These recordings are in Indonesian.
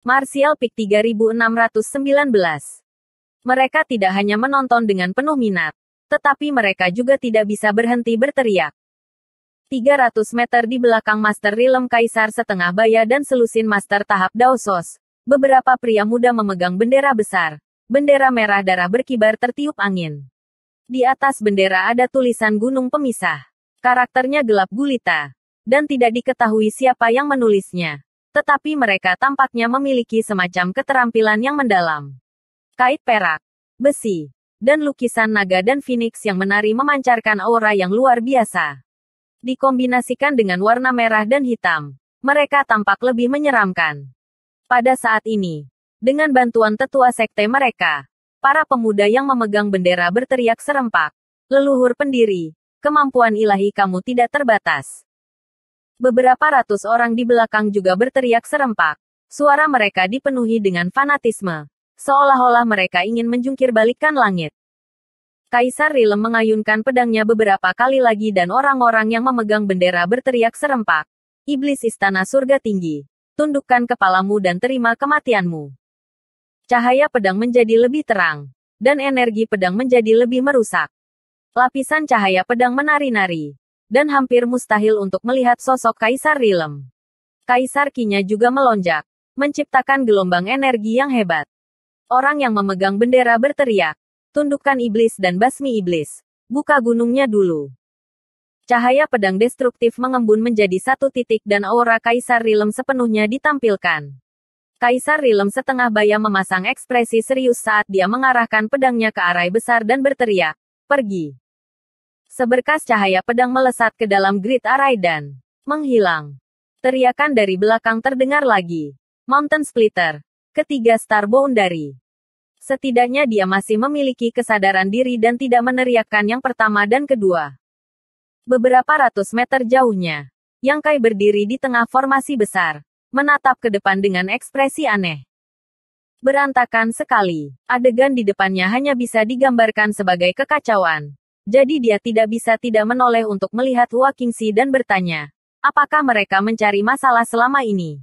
Martial Peak 3619. Mereka tidak hanya menonton dengan penuh minat, tetapi mereka juga tidak bisa berhenti berteriak. 300 meter di belakang Master Realm Kaisar setengah baya dan selusin Master tahap Daosos, beberapa pria muda memegang bendera besar. Bendera merah darah berkibar tertiup angin. Di atas bendera ada tulisan Gunung Pemisah. Karakternya gelap gulita, dan tidak diketahui siapa yang menulisnya. Tetapi mereka tampaknya memiliki semacam keterampilan yang mendalam. Kait perak, besi, dan lukisan naga dan phoenix yang menari memancarkan aura yang luar biasa. Dikombinasikan dengan warna merah dan hitam, mereka tampak lebih menyeramkan. Pada saat ini, dengan bantuan tetua sekte mereka, para pemuda yang memegang bendera berteriak serempak, "Leluhur pendiri, kemampuan ilahi kamu tidak terbatas." Beberapa ratus orang di belakang juga berteriak serempak. Suara mereka dipenuhi dengan fanatisme, seolah-olah mereka ingin menjungkir balikkan langit. Kaisar Realm mengayunkan pedangnya beberapa kali lagi dan orang-orang yang memegang bendera berteriak serempak. "Iblis istana surga tinggi, tundukkan kepalamu dan terima kematianmu." Cahaya pedang menjadi lebih terang, dan energi pedang menjadi lebih merusak. Lapisan cahaya pedang menari-nari, dan hampir mustahil untuk melihat sosok Kaisar Realm. Kaisar Qi-nya juga melonjak, menciptakan gelombang energi yang hebat. Orang yang memegang bendera berteriak, "Tundukkan iblis dan basmi iblis. Buka gunungnya dulu." Cahaya pedang destruktif mengembun menjadi satu titik dan aura Kaisar Realm sepenuhnya ditampilkan. Kaisar Realm setengah baya memasang ekspresi serius saat dia mengarahkan pedangnya ke arai besar dan berteriak, "Pergi." Seberkas cahaya pedang melesat ke dalam grid arai dan menghilang. Teriakan dari belakang terdengar lagi. "Mountain Splitter. Ketiga Star Boundary." Setidaknya dia masih memiliki kesadaran diri dan tidak meneriakkan yang pertama dan kedua. Beberapa ratus meter jauhnya, Yang Kai berdiri di tengah formasi besar, menatap ke depan dengan ekspresi aneh. Berantakan sekali. Adegan di depannya hanya bisa digambarkan sebagai kekacauan. Jadi dia tidak bisa tidak menoleh untuk melihat Hua Qingxi dan bertanya, apakah mereka mencari masalah selama ini?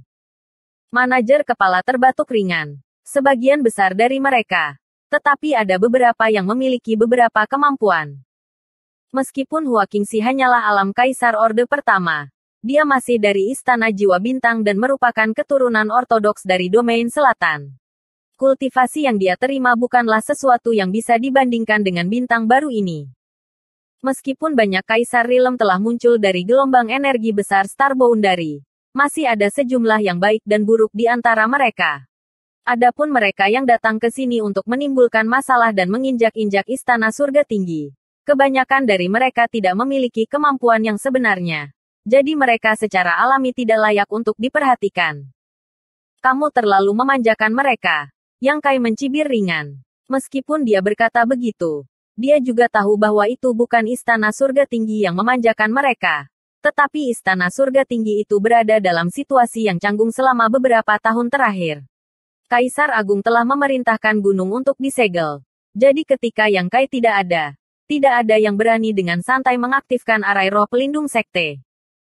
Manajer kepala terbatuk ringan. Sebagian besar dari mereka. Tetapi ada beberapa yang memiliki beberapa kemampuan. Meskipun Hua Qingxi hanyalah alam Kaisar Orde Pertama, dia masih dari Istana Jiwa Bintang dan merupakan keturunan ortodoks dari domain selatan. Kultivasi yang dia terima bukanlah sesuatu yang bisa dibandingkan dengan bintang baru ini. Meskipun banyak Kaisar Realm telah muncul dari gelombang energi besar Star Boundary, masih ada sejumlah yang baik dan buruk di antara mereka. Adapun mereka yang datang ke sini untuk menimbulkan masalah dan menginjak-injak Istana Surga Tinggi, kebanyakan dari mereka tidak memiliki kemampuan yang sebenarnya. Jadi mereka secara alami tidak layak untuk diperhatikan. Kamu terlalu memanjakan mereka. Yang Kai mencibir ringan. Meskipun dia berkata begitu, dia juga tahu bahwa itu bukan Istana Surga Tinggi yang memanjakan mereka. Tetapi Istana Surga Tinggi itu berada dalam situasi yang canggung selama beberapa tahun terakhir. Kaisar Agung telah memerintahkan gunung untuk disegel. Jadi ketika Yang Kai tidak ada yang berani dengan santai mengaktifkan arai roh pelindung sekte.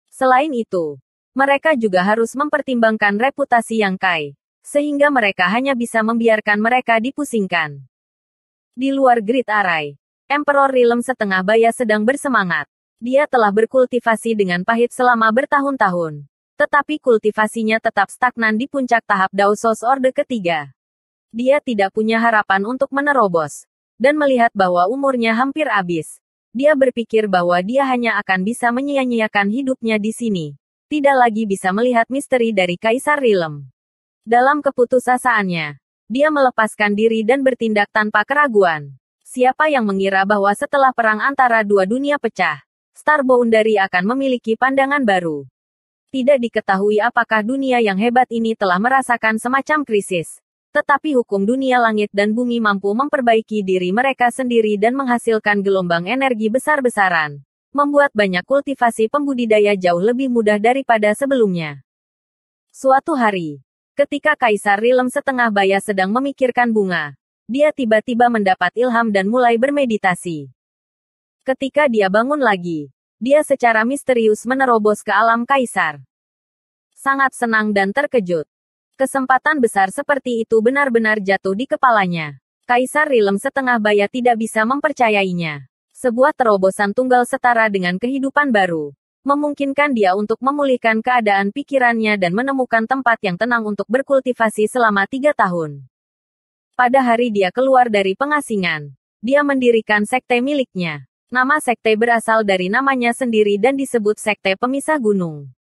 Selain itu, mereka juga harus mempertimbangkan reputasi Yang Kai, sehingga mereka hanya bisa membiarkan mereka dipusingkan. Di luar grid arai, Emperor Realm setengah baya sedang bersemangat. Dia telah berkultivasi dengan pahit selama bertahun-tahun. Tetapi kultivasinya tetap stagnan di puncak tahap Daosos Orde ketiga. Dia tidak punya harapan untuk menerobos. Dan melihat bahwa umurnya hampir habis, dia berpikir bahwa dia hanya akan bisa menyia-nyiakan hidupnya di sini. Tidak lagi bisa melihat misteri dari Kaisar Realm. Dalam keputusasaannya, dia melepaskan diri dan bertindak tanpa keraguan. Siapa yang mengira bahwa setelah perang antara dua dunia pecah, Star Boundary akan memiliki pandangan baru. Tidak diketahui apakah dunia yang hebat ini telah merasakan semacam krisis. Tetapi hukum dunia langit dan bumi mampu memperbaiki diri mereka sendiri dan menghasilkan gelombang energi besar-besaran. Membuat banyak kultivasi pembudidaya jauh lebih mudah daripada sebelumnya. Suatu hari, ketika Kaisar Realm setengah baya sedang memikirkan bunga, dia tiba-tiba mendapat ilham dan mulai bermeditasi. Ketika dia bangun lagi, dia secara misterius menerobos ke alam Kaisar. Sangat senang dan terkejut. Kesempatan besar seperti itu benar-benar jatuh di kepalanya. Kaisar Rilem setengah baya tidak bisa mempercayainya. Sebuah terobosan tunggal setara dengan kehidupan baru. Memungkinkan dia untuk memulihkan keadaan pikirannya dan menemukan tempat yang tenang untuk berkultivasi selama 3 tahun. Pada hari dia keluar dari pengasingan, dia mendirikan sekte miliknya. Nama sekte berasal dari namanya sendiri dan disebut Sekte Pemisah Gunung.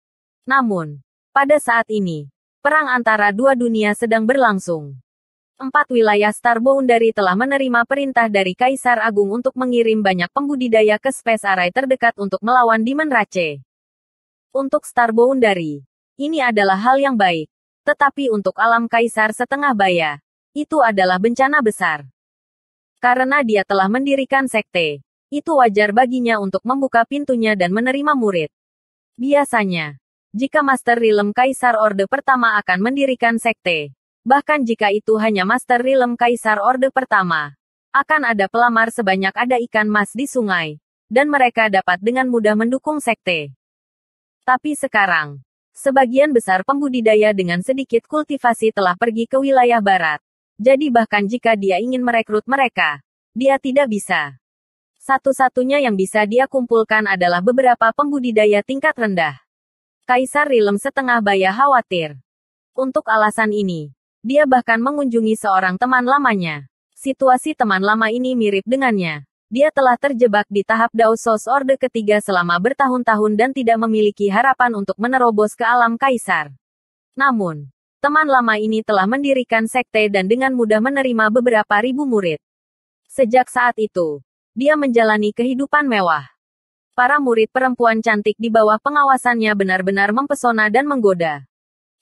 Namun, pada saat ini, perang antara dua dunia sedang berlangsung. 4 wilayah Star Boundary telah menerima perintah dari Kaisar Agung untuk mengirim banyak pembudidaya ke Space Array terdekat untuk melawan Demon Rache. Untuk Star Boundary, ini adalah hal yang baik. Tetapi untuk alam Kaisar setengah baya, itu adalah bencana besar. Karena dia telah mendirikan sekte, itu wajar baginya untuk membuka pintunya dan menerima murid. Biasanya, jika Master Rilem Kaisar Orde Pertama akan mendirikan sekte, bahkan jika itu hanya Master Rilem Kaisar Orde Pertama, akan ada pelamar sebanyak ada ikan mas di sungai, dan mereka dapat dengan mudah mendukung sekte. Tapi sekarang, sebagian besar pembudidaya dengan sedikit kultivasi telah pergi ke wilayah barat. Jadi bahkan jika dia ingin merekrut mereka, dia tidak bisa. Satu-satunya yang bisa dia kumpulkan adalah beberapa pembudidaya tingkat rendah. Kaisar Rilem setengah baya khawatir. Untuk alasan ini, dia bahkan mengunjungi seorang teman lamanya. Situasi teman lama ini mirip dengannya. Dia telah terjebak di tahap Daosos Orde ketiga selama bertahun-tahun dan tidak memiliki harapan untuk menerobos ke alam Kaisar. Namun, teman lama ini telah mendirikan sekte dan dengan mudah menerima beberapa ribu murid. Sejak saat itu, dia menjalani kehidupan mewah. Para murid perempuan cantik di bawah pengawasannya benar-benar mempesona dan menggoda.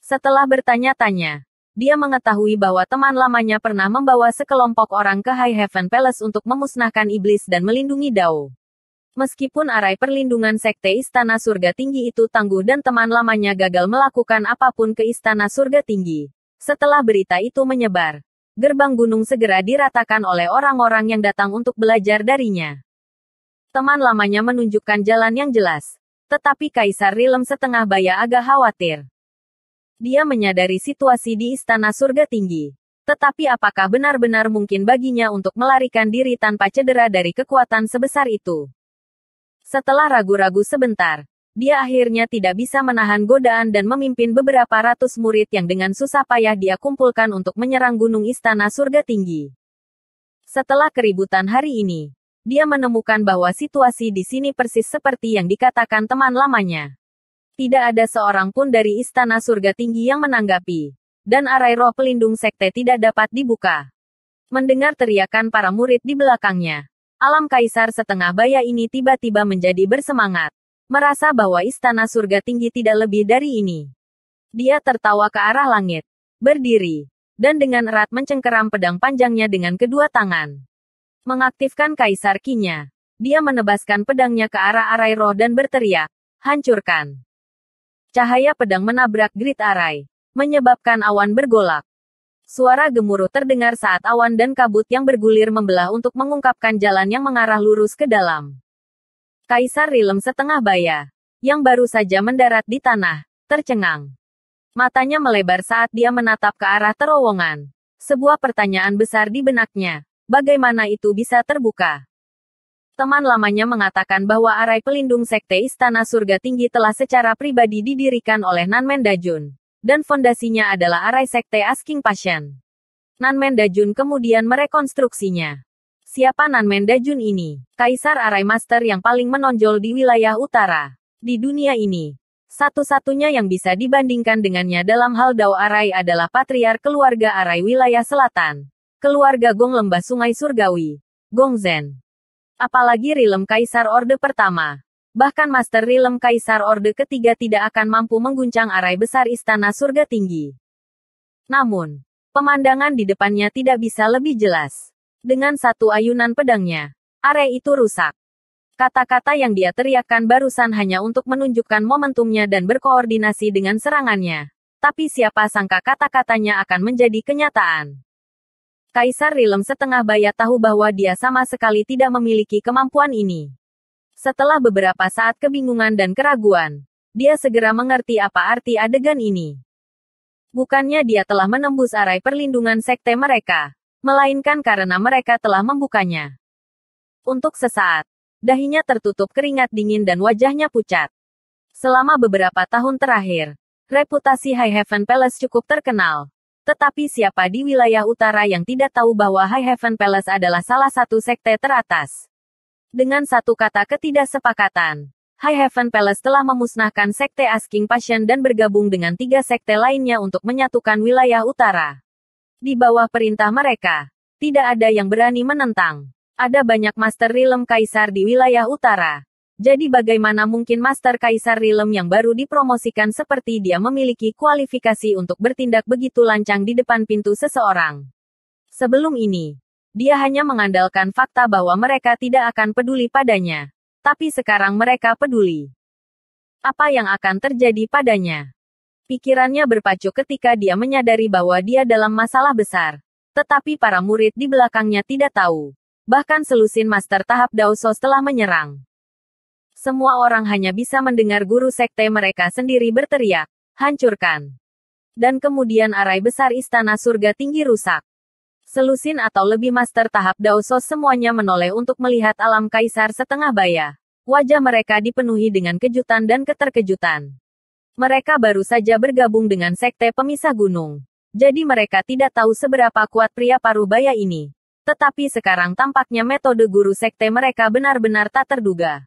Setelah bertanya-tanya, dia mengetahui bahwa teman lamanya pernah membawa sekelompok orang ke High Heaven Palace untuk memusnahkan iblis dan melindungi Dao. Meskipun arai perlindungan sekte Istana Surga Tinggi itu tangguh dan teman lamanya gagal melakukan apapun ke Istana Surga Tinggi. Setelah berita itu menyebar, gerbang gunung segera diratakan oleh orang-orang yang datang untuk belajar darinya. Teman lamanya menunjukkan jalan yang jelas. Tetapi Kaisar Rilem setengah baya agak khawatir. Dia menyadari situasi di Istana Surga Tinggi. Tetapi apakah benar-benar mungkin baginya untuk melarikan diri tanpa cedera dari kekuatan sebesar itu? Setelah ragu-ragu sebentar, dia akhirnya tidak bisa menahan godaan dan memimpin beberapa ratus murid yang dengan susah payah dia kumpulkan untuk menyerang gunung Istana Surga Tinggi. Setelah keributan hari ini, dia menemukan bahwa situasi di sini persis seperti yang dikatakan teman lamanya. Tidak ada seorang pun dari Istana Surga Tinggi yang menanggapi, dan arai roh pelindung sekte tidak dapat dibuka. Mendengar teriakan para murid di belakangnya, alam Kaisar setengah baya ini tiba-tiba menjadi bersemangat, merasa bahwa Istana Surga Tinggi tidak lebih dari ini. Dia tertawa ke arah langit, berdiri, dan dengan erat mencengkeram pedang panjangnya dengan kedua tangan. Mengaktifkan Kaisar Ki-nya, dia menebaskan pedangnya ke arah arai roh dan berteriak, hancurkan. Cahaya pedang menabrak grid arai, menyebabkan awan bergolak. Suara gemuruh terdengar saat awan dan kabut yang bergulir membelah untuk mengungkapkan jalan yang mengarah lurus ke dalam. Kaisar Rilem setengah baya, yang baru saja mendarat di tanah, tercengang. Matanya melebar saat dia menatap ke arah terowongan. Sebuah pertanyaan besar di benaknya. Bagaimana itu bisa terbuka? Teman lamanya mengatakan bahwa arai pelindung sekte Istana Surga Tinggi telah secara pribadi didirikan oleh Nanmen Dajun, dan fondasinya adalah arai sekte Asking Passion. Nanmen Dajun kemudian merekonstruksinya. Siapa Nanmen Dajun ini? Kaisar arai master yang paling menonjol di wilayah utara. Di dunia ini, satu-satunya yang bisa dibandingkan dengannya dalam hal Dao arai adalah patriark keluarga arai wilayah selatan. Keluarga Gong Lembah Sungai Surgawi, Gong Zhen. Apalagi Rilem Kaisar Orde Pertama. Bahkan Master Rilem Kaisar Orde Ketiga tidak akan mampu mengguncang arai besar Istana Surga Tinggi. Namun, pemandangan di depannya tidak bisa lebih jelas. Dengan satu ayunan pedangnya, arai itu rusak. Kata-kata yang dia teriakkan barusan hanya untuk menunjukkan momentumnya dan berkoordinasi dengan serangannya. Tapi siapa sangka kata-katanya akan menjadi kenyataan. Kaisar Rilem setengah baya tahu bahwa dia sama sekali tidak memiliki kemampuan ini. Setelah beberapa saat kebingungan dan keraguan, dia segera mengerti apa arti adegan ini. Bukannya dia telah menembus arai perlindungan sekte mereka, melainkan karena mereka telah membukanya. Untuk sesaat, dahinya tertutup keringat dingin dan wajahnya pucat. Selama beberapa tahun terakhir, reputasi High Heaven Palace cukup terkenal. Tetapi siapa di wilayah utara yang tidak tahu bahwa High Heaven Palace adalah salah satu sekte teratas? Dengan satu kata ketidaksepakatan, High Heaven Palace telah memusnahkan sekte Asking Passion dan bergabung dengan 3 sekte lainnya untuk menyatukan wilayah utara. Di bawah perintah mereka, tidak ada yang berani menentang. Ada banyak Master Realm Kaisar di wilayah utara. Jadi bagaimana mungkin Master Kaisar Realm yang baru dipromosikan seperti dia memiliki kualifikasi untuk bertindak begitu lancang di depan pintu seseorang? Sebelum ini, dia hanya mengandalkan fakta bahwa mereka tidak akan peduli padanya. Tapi sekarang mereka peduli. Apa yang akan terjadi padanya? Pikirannya berpacu ketika dia menyadari bahwa dia dalam masalah besar. Tetapi para murid di belakangnya tidak tahu. Bahkan selusin Master tahap Daosos telah menyerang. Semua orang hanya bisa mendengar guru sekte mereka sendiri berteriak, hancurkan. Dan kemudian arai besar istana surga tinggi rusak. Selusin atau lebih Master tahap Daosos semuanya menoleh untuk melihat alam kaisar setengah baya. Wajah mereka dipenuhi dengan kejutan dan keterkejutan. Mereka baru saja bergabung dengan sekte pemisah gunung. Jadi mereka tidak tahu seberapa kuat pria Parubaya ini. Tetapi sekarang tampaknya metode guru sekte mereka benar-benar tak terduga.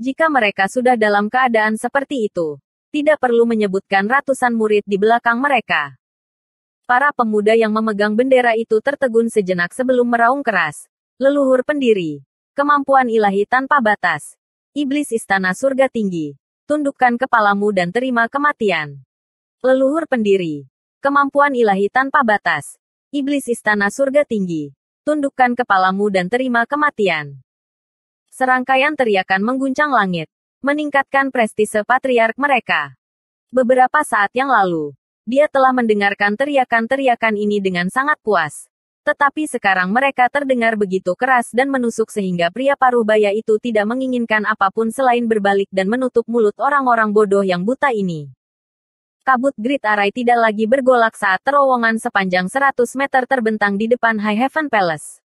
Jika mereka sudah dalam keadaan seperti itu, tidak perlu menyebutkan ratusan murid di belakang mereka. Para pemuda yang memegang bendera itu tertegun sejenak sebelum meraung keras. Leluhur pendiri, kemampuan ilahi tanpa batas. Iblis istana surga tinggi, tundukkan kepalamu dan terima kematian. Leluhur pendiri, kemampuan ilahi tanpa batas. Iblis istana surga tinggi, tundukkan kepalamu dan terima kematian. Serangkaian teriakan mengguncang langit, meningkatkan prestise patriark mereka. Beberapa saat yang lalu, dia telah mendengarkan teriakan-teriakan ini dengan sangat puas. Tetapi sekarang mereka terdengar begitu keras dan menusuk sehingga pria Parubaya itu tidak menginginkan apapun selain berbalik dan menutup mulut orang-orang bodoh yang buta ini. Kabut Great Array tidak lagi bergolak saat terowongan sepanjang 100 meter terbentang di depan High Heaven Palace.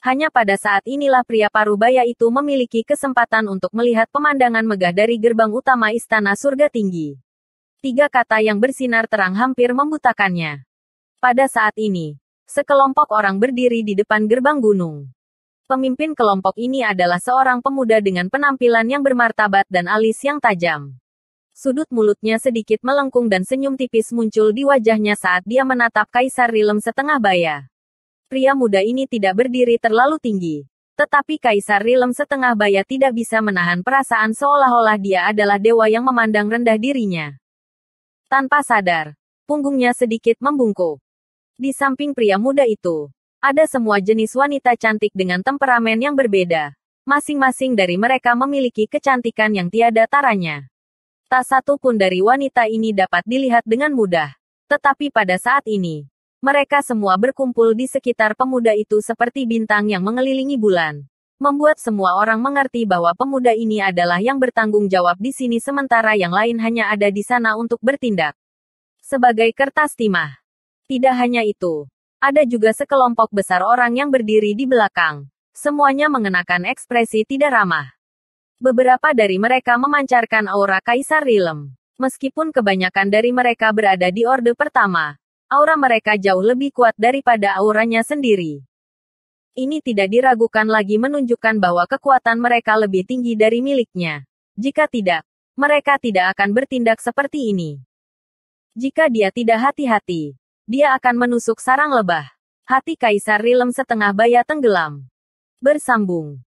Hanya pada saat inilah pria Parubaya itu memiliki kesempatan untuk melihat pemandangan megah dari gerbang utama istana surga tinggi. 3 kata yang bersinar terang hampir membutakannya. Pada saat ini, sekelompok orang berdiri di depan gerbang gunung. Pemimpin kelompok ini adalah seorang pemuda dengan penampilan yang bermartabat dan alis yang tajam. Sudut mulutnya sedikit melengkung dan senyum tipis muncul di wajahnya saat dia menatap Kaisar Realm setengah baya. Pria muda ini tidak berdiri terlalu tinggi. Tetapi Kaisar Realm setengah baya tidak bisa menahan perasaan seolah-olah dia adalah dewa yang memandang rendah dirinya. Tanpa sadar, punggungnya sedikit membungkuk. Di samping pria muda itu, ada semua jenis wanita cantik dengan temperamen yang berbeda. Masing-masing dari mereka memiliki kecantikan yang tiada taranya. Tak satu pun dari wanita ini dapat dilihat dengan mudah. Tetapi pada saat ini, mereka semua berkumpul di sekitar pemuda itu seperti bintang yang mengelilingi bulan. Membuat semua orang mengerti bahwa pemuda ini adalah yang bertanggung jawab di sini sementara yang lain hanya ada di sana untuk bertindak sebagai kertas timah. Tidak hanya itu, ada juga sekelompok besar orang yang berdiri di belakang. Semuanya mengenakan ekspresi tidak ramah. Beberapa dari mereka memancarkan aura Kaisar Realm. Meskipun kebanyakan dari mereka berada di orde pertama, aura mereka jauh lebih kuat daripada auranya sendiri. Ini tidak diragukan lagi menunjukkan bahwa kekuatan mereka lebih tinggi dari miliknya. Jika tidak, mereka tidak akan bertindak seperti ini. Jika dia tidak hati-hati, dia akan menusuk sarang lebah. Hati Kaisar Realm setengah baya tenggelam. Bersambung.